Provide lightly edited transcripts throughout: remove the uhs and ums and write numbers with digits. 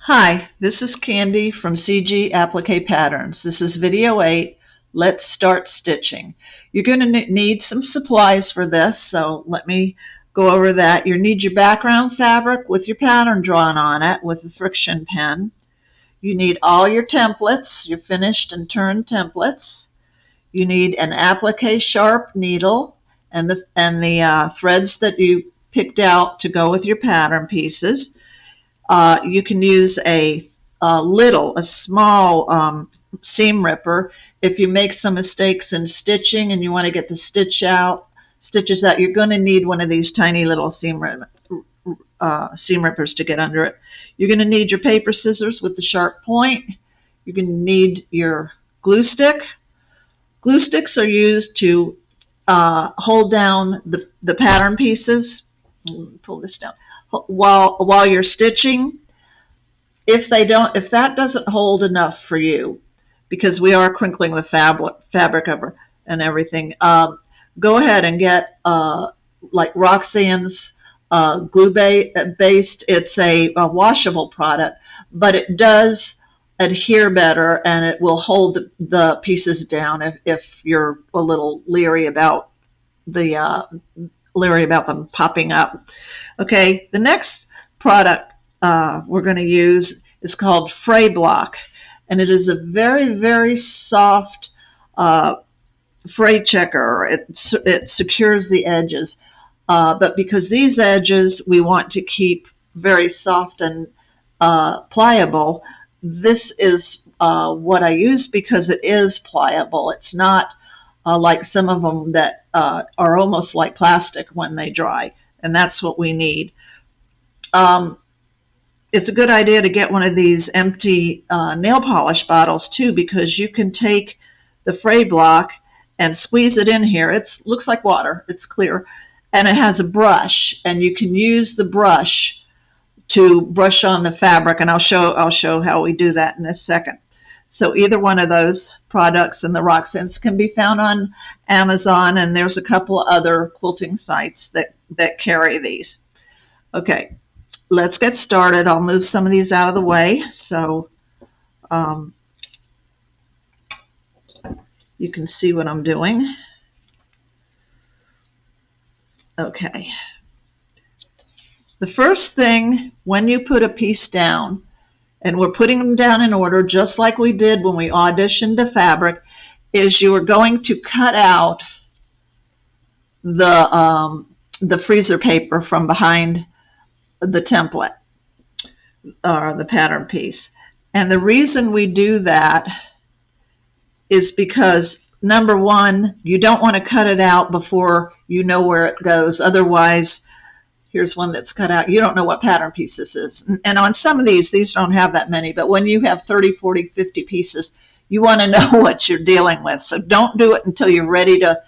Hi, this is Candy from CG Applique Patterns. This is video 8. Let's start stitching. You're going to need some supplies for this, so let me go over that. You need your background fabric with your pattern drawn on it with a friction pen. You need all your templates, your finished and turned templates. You need an Aplplique Sharp needle and the threads that you picked out to go with your pattern pieces. You can use a small seam ripper. If you make some mistakes in stitching and you want to get the stitches out, you're going to need one of these tiny little seam rippers to get under it. You're going to need your paper scissors with the sharp point. You're going to need your glue stick. Glue sticks are used to hold down the pattern pieces. Pull this down. While you're stitching, if that doesn't hold enough for you, because we are crinkling the fabric over and everything, go ahead and get like Roxanne's glue based. It's a washable product, but it does adhere better and it will hold the pieces down if you're a little leery about them popping up. Okay, the next product we're going to use is called Fray Block, and it is a very, very soft fray checker. It secures the edges, but because these edges we want to keep very soft and pliable, this is what I use because it is pliable. It's not like some of them that are almost like plastic when they dry. And that's what we need. It's a good idea to get one of these empty nail polish bottles too, because you can take the Fray Block and squeeze it in here. It looks like water. It's clear. And it has a brush, and you can use the brush to brush on the fabric, and I'll show how we do that in a second. So either one of those products and the Roxanne's can be found on Amazon, and there's a couple other quilting sites that carry these. Okay, let's get started. I'll move some of these out of the way so you can see what I'm doing. Okay. The first thing when you put a piece down, and we're putting them down in order just like we did when we auditioned the fabric, is you are going to cut out the freezer paper from behind the template or the pattern piece. And the reason we do that is because, number one, you don't want to cut it out before you know where it goes. Otherwise, here's one that's cut out. You don't know what pattern piece this is. And on some of these don't have that many, but when you have 30, 40, 50 pieces, you want to know what you're dealing with. So don't do it until you're ready to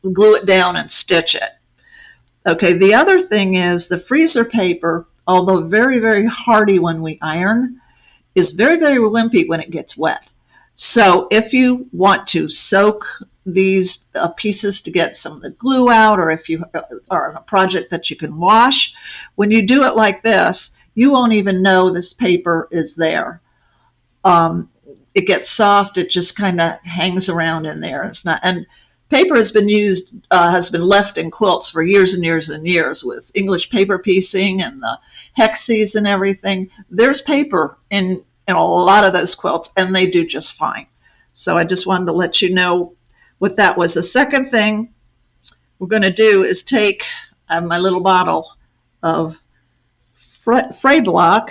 glue it down and stitch it. Okay, the other thing is the freezer paper, although very, very hardy when we iron, is very, very wimpy when it gets wet. So if you want to soak these pieces to get some of the glue out, or if you are on a project that you can wash, when you do it like this, you won't even know this paper is there. It gets soft. It just kind of hangs around in there. It's not, and paper has been left in quilts for years and years and years with English paper piecing and the hexes and everything. There's paper in a lot of those quilts, and they do just fine. So I just wanted to let you know what that was. The second thing we're going to do is take my little bottle of Fray Block,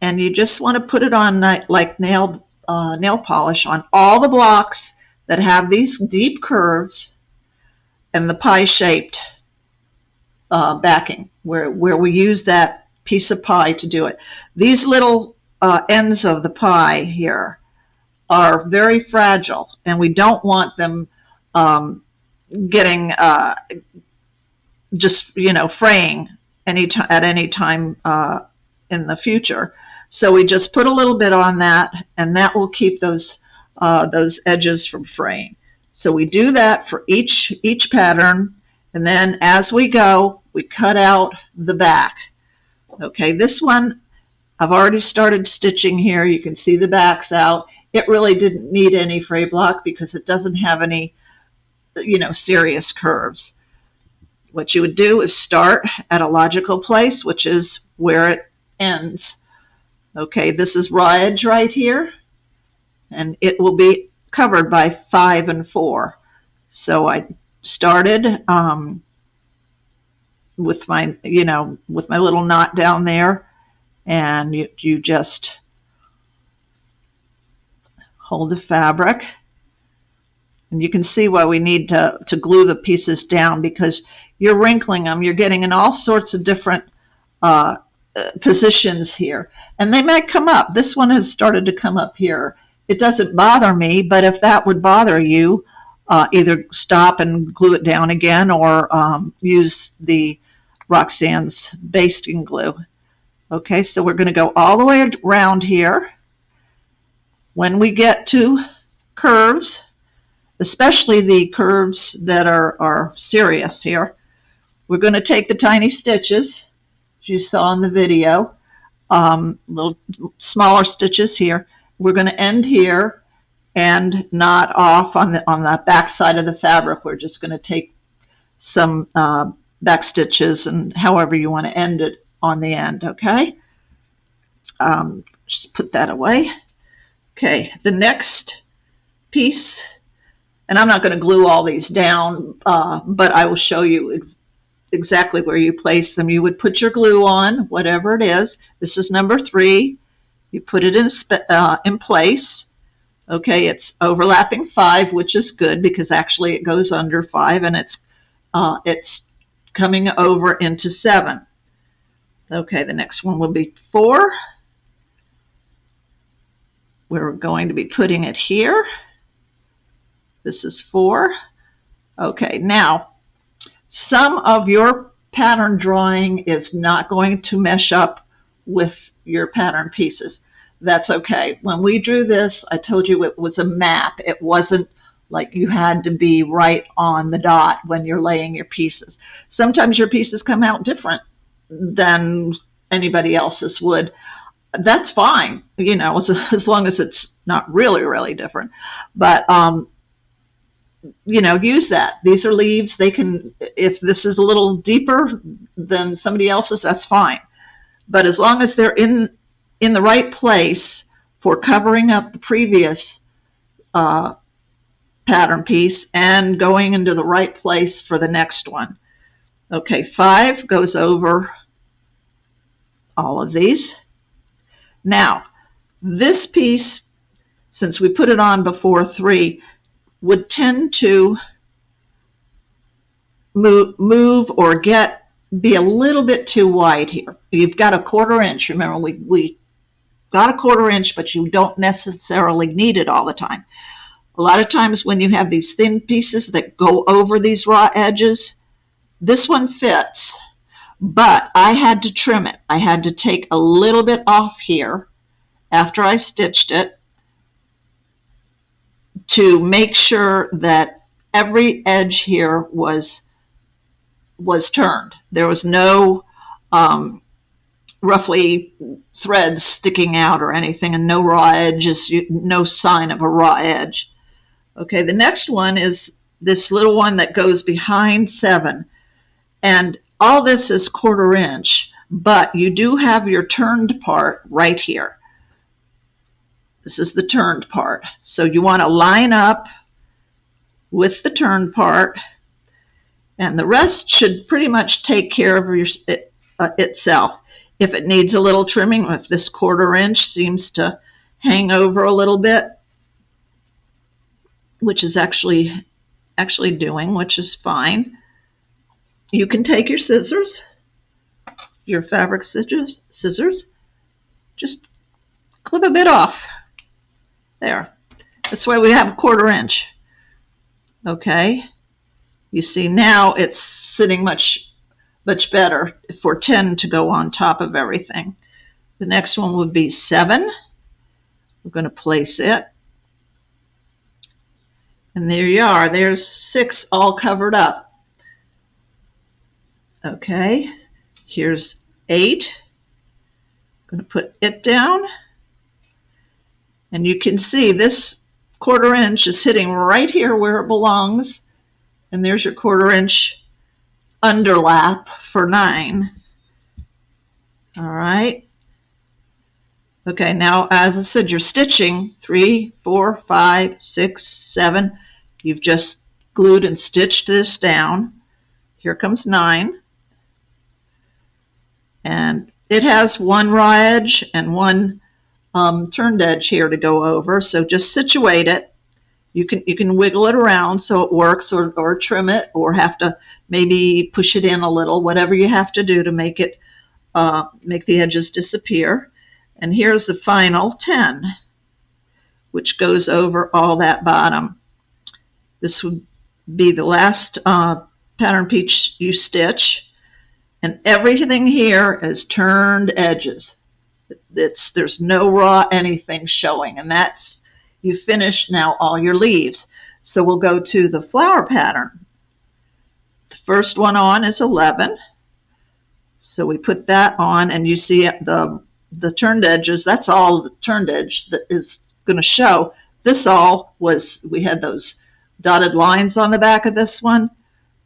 and you just want to put it on like nail polish on all the blocks that have these deep curves and the pie-shaped backing, where we use that piece of pie to do it. These little ends of the pie here are very fragile, and we don't want them getting just fraying at any time in the future. So we just put a little bit on that, and that will keep those edges from fraying. So we do that for each pattern, and then as we go, we cut out the back. Okay, this one, I've already started stitching here. You can see the backs out. It really didn't need any Fray Block because it doesn't have any, serious curves. What you would do is start at a logical place, which is where it ends. Okay, this is raw edge right here, and it will be covered by 5 and 4. So I started with my, with my little knot down there, and you just hold the fabric. And you can see why we need to glue the pieces down, because you're wrinkling them. You're getting in all sorts of different positions here. And they might come up. This one has started to come up here. It doesn't bother me, but if that would bother you, either stop and glue it down again, or use the Roxanne's basting glue. Okay, so we're going to go all the way around here. When we get to curves, especially the curves that are serious here, we're going to take the tiny stitches, as you saw in the video, little smaller stitches here. We're going to end here and knot off on the back side of the fabric. We're just going to take some back stitches, and however you want to end it on the end, okay? Just put that away. Okay, the next piece, and I'm not going to glue all these down, but I will show you exactly where you place them. You would put your glue on, whatever it is. This is number 3. You put it in place. Okay, it's overlapping 5, which is good because actually it goes under 5, and it's coming over into 7. Okay, the next one will be 4. We're going to be putting it here. This is 4. Okay, now, some of your pattern drawing is not going to mesh up with your pattern pieces. That's okay. When we drew this, I told you it was a map. It wasn't like you had to be right on the dot when you're laying your pieces. Sometimes your pieces come out different than anybody else's would. That's fine, as long as it's not really, really different. But, use that. These are leaves. They can, if this is a little deeper than somebody else's, that's fine. But as long as they're in the right place for covering up the previous pattern piece and going into the right place for the next one. Okay, 5 goes over all of these. Now, this piece, since we put it on before 3, would tend to move or be a little bit too wide here. You've got a 1/4 inch. Remember, we got a 1/4 inch, but you don't necessarily need it all the time. A lot of times when you have these thin pieces that go over these raw edges, this one fits. But I had to trim it. I had to take a little bit off here after I stitched it to make sure that every edge here was turned. There was no roughly threads sticking out or anything, and no raw edges, no sign of a raw edge. Okay, the next one is this little one that goes behind 7. And all this is 1/4 inch, but you do have your turned part right here. This is the turned part. So you want to line up with the turned part, and the rest should pretty much take care of itself. If it needs a little trimming, if this 1/4 inch seems to hang over a little bit, which is actually doing, which is fine, you can take your scissors, your fabric scissors, just clip a bit off. There. That's why we have a 1/4 inch. Okay. You see now it's sitting much better for 10 to go on top of everything. The next one would be 7. We're going to place it. And there you are. There's 6 all covered up. Okay. Here's 8. going to put it down. And you can see this 1/4 inch is hitting right here where it belongs. And there's your 1/4 inch underlap for 9. All right. Okay, now as I said, you're stitching 3, 4, 5, 6, 7. You've just glued and stitched this down. Here comes 9. And it has one raw edge and one turned edge here to go over. So just situate it. You can wiggle it around so it works, or trim it, or have to maybe push it in a little, whatever you have to do to make it make the edges disappear. And here's the final 10, which goes over all that bottom. This would be the last pattern piece you stitch. And everything here is turned edges. There's no raw anything showing. And that's, you finished now all your leaves. So we'll go to the flower pattern. The first one on is 11. So we put that on, and you see the turned edges. That's all the turned edge that is going to show. This all was, we had those dotted lines on the back of this one.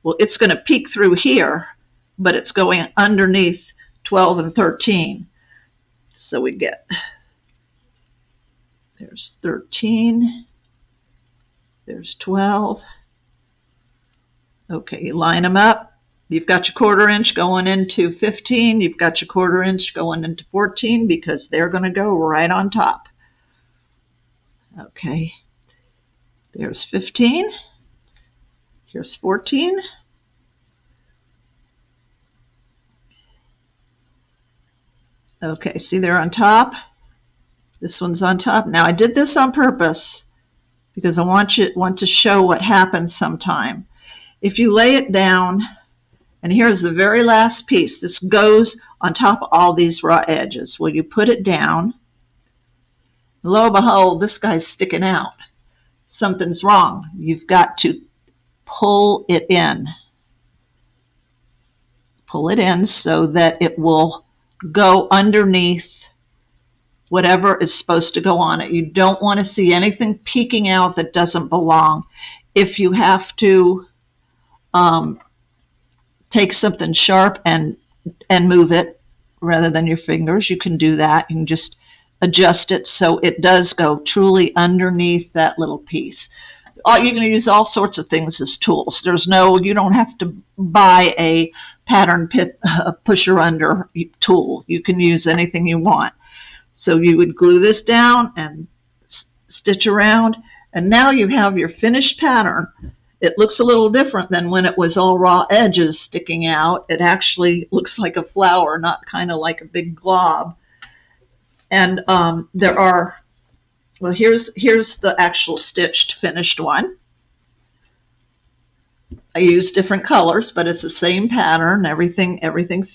Well, it's going to peek through here, but it's going underneath 12 and 13. So we get, there's 13, there's 12. Okay, you line them up. You've got your 1/4 inch going into 15. You've got your 1/4 inch going into 14 because they're going to go right on top. Okay, there's 15. Here's 14. Okay, see they're on top. This one's on top. Now I did this on purpose because I want to show what happens sometime. If you lay it down, and here's the very last piece. This goes on top of all these raw edges. Well, you put it down. Lo and behold, this guy's sticking out. Something's wrong. You've got to pull it in. Pull it in so that it will go underneath whatever is supposed to go on it. You don't want to see anything peeking out that doesn't belong. If you have to take something sharp and move it rather than your fingers, you can do that. You can just adjust it so it does go truly underneath that little piece. You can use all sorts of things as tools. You don't have to buy a pattern pusher under tool. You can use anything you want. So you would glue this down and stitch around, and now you have your finished pattern. It looks a little different than when it was all raw edges sticking out. It actually looks like a flower, not kind of like a big glob. And there are, well, here's the actual stitched finished one. I use different colors, but it's the same pattern. Everything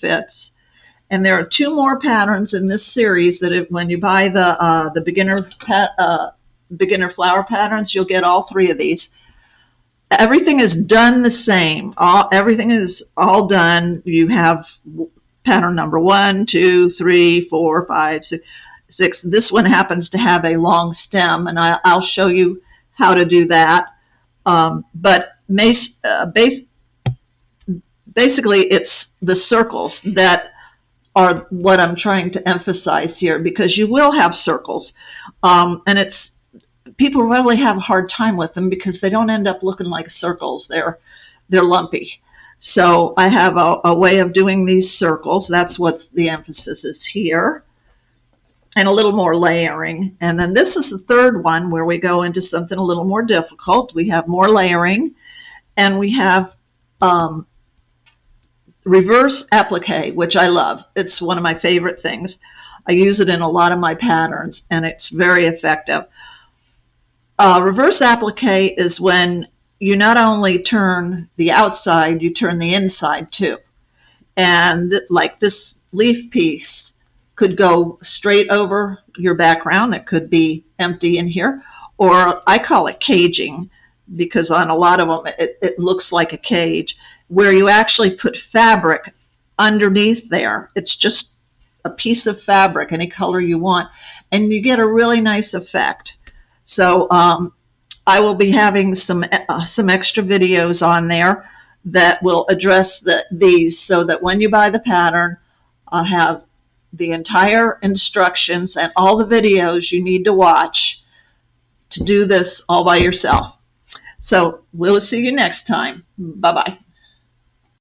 fits. And there are 2 more patterns in this series that when you buy the beginner flower patterns, you'll get all 3 of these. Everything is done the same. Everything is all done. You have pattern number 1, 2, 3, 4, 5, 6. This one happens to have a long stem, and I'll show you how to do that. But basically, it's the circles that are what I'm trying to emphasize here, because you will have circles, and people really have a hard time with them because they don't end up looking like circles. They're lumpy. So I have a way of doing these circles. That's what the emphasis is here, and a little more layering. And then this is the third one where we go into something a little more difficult. We have more layering, and we have reverse applique, which I love. It's one of my favorite things. I use it in a lot of my patterns, and it's very effective. Reverse applique is when you not only turn the outside, you turn the inside too. And like this leaf piece could go straight over your background. It could be empty in here, or I call it caging, because on a lot of them it looks like a cage, where you actually put fabric underneath there. It's just a piece of fabric, any color you want, and you get a really nice effect. So I will be having some extra videos on there that will address these, so that when you buy the pattern, I'll have the entire instructions and all the videos you need to watch to do this all by yourself. So we'll see you next time. Bye-bye.